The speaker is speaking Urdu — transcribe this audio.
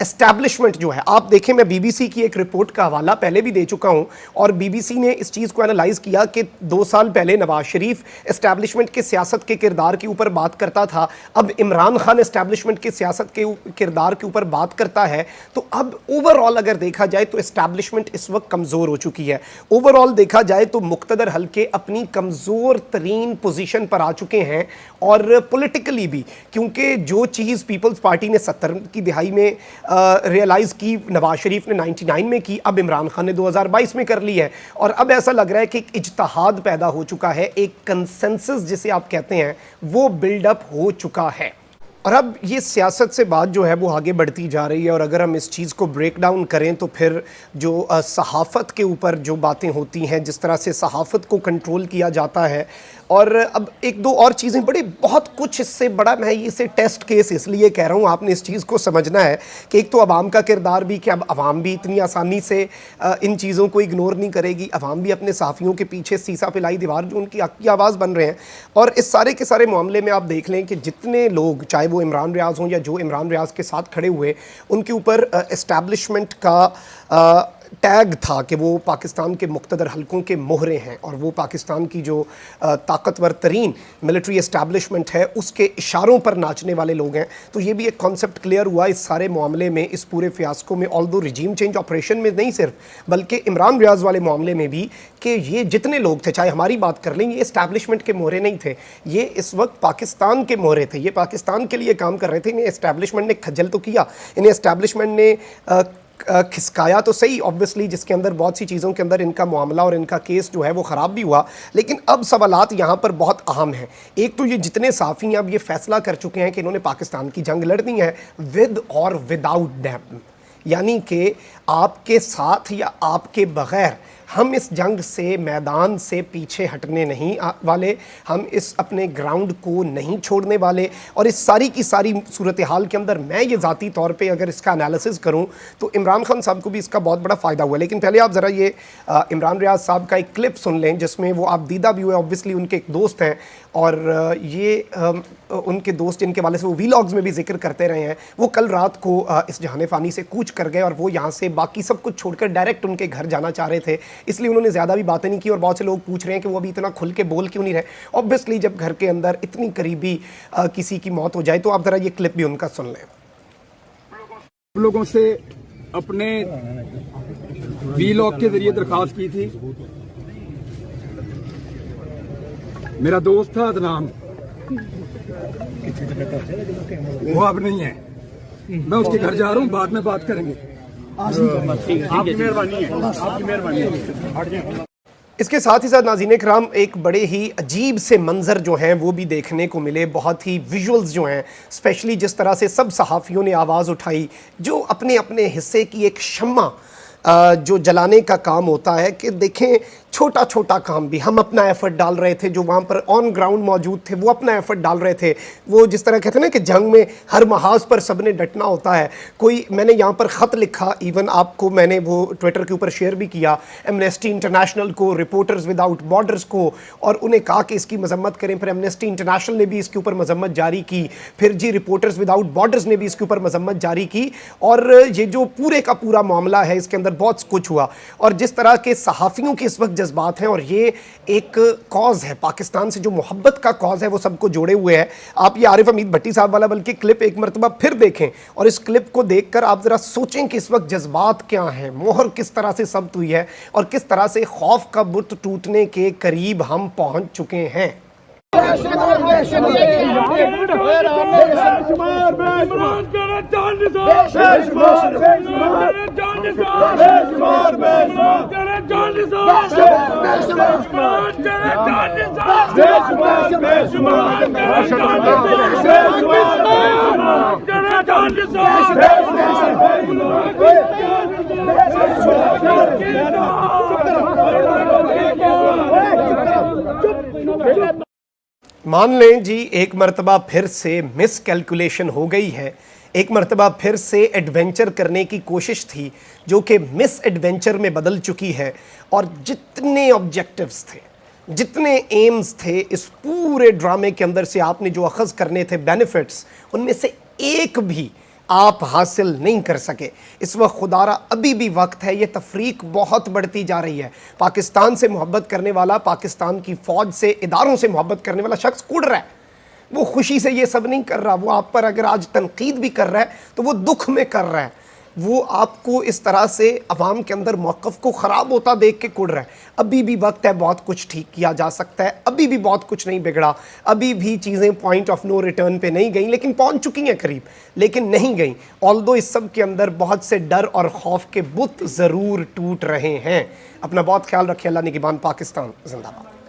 اسٹیبلشمنٹ جو ہے, آپ دیکھیں میں بی بی سی کی ایک رپورٹ کا حوالہ پہلے بھی دے چکا ہوں, اور بی بی سی نے اس چیز کو انالائز کیا کہ 2 سال پہلے نواز شریف اسٹیبلشمنٹ کے سیاست کے کردار کے اوپر بات کرتا تھا, اب عمران خان اسٹیبلشمنٹ کے سیاست کے کردار کے اوپر بات کرتا ہے. تو اب اوور آل اگر دیکھا جائے تو اسٹیبلشمنٹ اس وقت کمزور ہو چکی ہے. اوور آل دیکھا جائے تو مقتدر حلقے اپنی کمزور ترین پوزیشن پر آ چکے ہیں, اور پولیٹیکلی بھی, کیونکہ جو چیز پیپلز پارٹی نے 70 کی دہائی میں ریئلائز کی, نواز شریف نے 99 میں کی, اب عمران خان نے 2022 میں کر لی ہے, اور اب ایسا لگ رہا ہے کہ ایک اجتہاد پیدا ہو چکا ہے, ایک کنسنسس جسے آپ کہتے ہیں وہ بلڈ اپ ہو چکا ہے. اور اب یہ سیاست سے بات جو ہے وہ آگے بڑھتی جا رہی ہے, اور اگر ہم اس چیز کو بریک ڈاؤن کریں تو پھر جو صحافت کے اوپر جو باتیں ہوتی ہیں, جس طرح سے صحافت کو کنٹرول کیا جاتا ہے, اور اب ایک دو اور چیزیں بڑے بہت کچھ اس سے بڑا, میں اسے ٹیسٹ کیس اس لیے کہہ رہا ہوں, آپ نے اس چیز کو سمجھنا ہے کہ ایک تو عوام کا کردار بھی, کہ اب عوام بھی اتنی آسانی سے ان چیزوں کو اگنور نہیں کرے گی, عوام بھی اپنے صحافیوں کے پیچھے سیسا پلائی دیوار جو ان کی حق کی آواز بن رہے ہیں. اور اس سارے کے سارے معاملے میں آپ دیکھ لیں کہ جتنے لوگ, چاہے وہ عمران ریاض ہوں یا جو عمران ریاض کے ساتھ کھڑے ہوئے, ان کے اوپر اسٹیبلشمنٹ کا ٹیگ تھا کہ وہ پاکستان کے مقتدر حلقوں کے مہرے ہیں, اور وہ پاکستان کی جو طاقتور ترین ملٹری اسٹیبلشمنٹ ہے اس کے اشاروں پر ناچنے والے لوگ ہیں. تو یہ بھی ایک کانسیپٹ کلیئر ہوا اس سارے معاملے میں, اس پورے فیاسکو میں, آلدو رجیم چینج آپریشن میں نہیں صرف, بلکہ عمران ریاض والے معاملے میں بھی, کہ یہ جتنے لوگ تھے, چاہے ہماری بات کر لیں, یہ اسٹیبلشمنٹ کے مہرے نہیں تھے, یہ اس وقت پاکستان کے مہرے تھے, یہ پاکستان کے لیے کام کر رہے تھے. انہیں اسٹیبلشمنٹ نے کھجل تو کیا, انہیں اسٹیبلشمنٹ نے کھسکایا تو صحیح آبویسلی, جس کے اندر بہت سی چیزوں کے اندر ان کا معاملہ اور ان کا کیس جو ہے وہ خراب بھی ہوا, لیکن اب سوالات یہاں پر بہت اہم ہیں. ایک تو یہ جتنے صحافی ہیں اب یہ فیصلہ کر چکے ہیں کہ انہوں نے پاکستان کی جنگ لڑنی ہے ود اور وداؤٹ ڈیم, یعنی کہ آپ کے ساتھ یا آپ کے بغیر ہم اس جنگ سے, میدان سے پیچھے ہٹنے نہیں والے, ہم اس اپنے گراؤنڈ کو نہیں چھوڑنے والے. اور اس ساری کی ساری صورتحال کے اندر میں یہ ذاتی طور پہ اگر اس کا انالیسز کروں تو عمران خان صاحب کو بھی اس کا بہت بڑا فائدہ ہوا. لیکن پہلے آپ ذرا یہ عمران ریاض صاحب کا ایک کلپ سن لیں, جس میں وہ آپ دیدہ بھی ہوئے, آبویسلی ان کے ایک دوست ہیں, اور یہ ان کے دوست جن کے والے سے وہ ویلاگز میں بھی ذکر کرتے رہے ہیں, وہ کل رات کو اس جہان فانی سے کوچ کر گئے, اور وہ یہاں سے باقی سب کچھ چھوڑ کر ڈائریکٹ ان کے گھر جانا چاہ رہے تھے, اس لیے انہوں نے زیادہ بھی باتیں نہیں کی. اور بہت سے لوگ پوچھ رہے ہیں کہ وہ ابھی اتنا کھل کے بول کیوں نہیں رہے. آبویسلی جب گھر کے اندر اتنی قریبی کسی کی موت ہو جائے تو آپ ذرا یہ کلپ بھی ان کا سن لیں. لوگوں سے اپنے ویلاگ کے ذریعے درخواست کی تھی, میرا دوست تھا عدنان, وہ اب نہیں ہے, میں اس کے گھر جا رہا ہوں, بعد میں بات کریں گے. آپ کی مہربانی ہے. اس کے ساتھ ہی ساتھ ناظرین کرام ایک بڑے ہی عجیب سے منظر جو ہیں وہ بھی دیکھنے کو ملے, بہت ہی ویژولز جو ہیں, اسپیشلی جس طرح سے سب صحافیوں نے آواز اٹھائی, جو اپنے اپنے حصے کی ایک شمع جو جلانے کا کام ہوتا ہے, کہ دیکھیں چھوٹا چھوٹا کام بھی ہم اپنا ایفرٹ ڈال رہے تھے, جو وہاں پر آن گراؤنڈ موجود تھے وہ اپنا ایفرٹ ڈال رہے تھے. وہ جس طرح کہتے ہیں نا کہ جنگ میں ہر محاذ پر سب نے ڈٹنا ہوتا ہے. کوئی, میں نے یہاں پر خط لکھا, ایون آپ کو میں نے وہ ٹویٹر کے اوپر شیئر بھی کیا, ایمنیسٹی انٹرنیشنل کو, رپورٹرز وداؤٹ بارڈرز کو, اور انہیں کہا کہ اس کی مذمت کریں. پھر ایمنیسٹی انٹرنیشنل نے بھی اس کے اوپر مذمت جاری کی, پھر جی رپورٹرز وداؤٹ بارڈرز نے بھی اس کے اوپر مذمت جاری کی, اور یہ جو پورے کا پورا معاملہ ہے اس کے اندر بہت کچھ ہوا. اور جس طرح کے صحافیوں کے اس وقت جذبات ہیں, اور یہ ایک کاز ہے پاکستان سے, جو محبت کا کاز ہے, وہ سب کو جوڑے ہوئے ہے. آپ یہ عارف حمید بھٹی صاحب والا بلکہ کلپ ایک مرتبہ پھر دیکھیں, اور اس کلپ کو دیکھ کر آپ ذرا سوچیں کہ اس وقت جذبات کیا ہیں, مہر کس طرح سے ثبت ہوئی ہے, اور کس طرح سے خوف کا بت ٹوٹنے کے قریب ہم پہنچ چکے ہیں. مان لیں جی ایک مرتبہ پھر سے مس کیلکولیشن ہو گئی ہے, ایک مرتبہ پھر سے ایڈونچر کرنے کی کوشش تھی جو کہ مس ایڈونچر میں بدل چکی ہے, اور جتنے آبجیکٹیوز تھے, جتنے ایمز تھے اس پورے ڈرامے کے اندر سے آپ نے جو اخذ کرنے تھے بینیفٹس, ان میں سے ایک بھی آپ حاصل نہیں کر سکے. اس وقت خدا را ابھی بھی وقت ہے. یہ تفریق بہت بڑھتی جا رہی ہے. پاکستان سے محبت کرنے والا, پاکستان کی فوج سے, اداروں سے محبت کرنے والا شخص کڑ رہا ہے. وہ خوشی سے یہ سب نہیں کر رہا. وہ آپ پر اگر آج تنقید بھی کر رہا ہے تو وہ دکھ میں کر رہا ہے. وہ آپ کو اس طرح سے عوام کے اندر موقف کو خراب ہوتا دیکھ کے کڑ رہا ہے. ابھی بھی وقت ہے, بہت کچھ ٹھیک کیا جا سکتا ہے. ابھی بھی بہت کچھ نہیں بگڑا. ابھی بھی چیزیں پوائنٹ آف نو ریٹرن پہ نہیں گئیں, لیکن پہنچ چکی ہیں قریب, لیکن نہیں گئیں. آلدو اس سب کے اندر بہت سے ڈر اور خوف کے بت ضرور ٹوٹ رہے ہیں. اپنا بہت خیال رکھیں. اللہ نگہبان. پاکستان زندہ باد.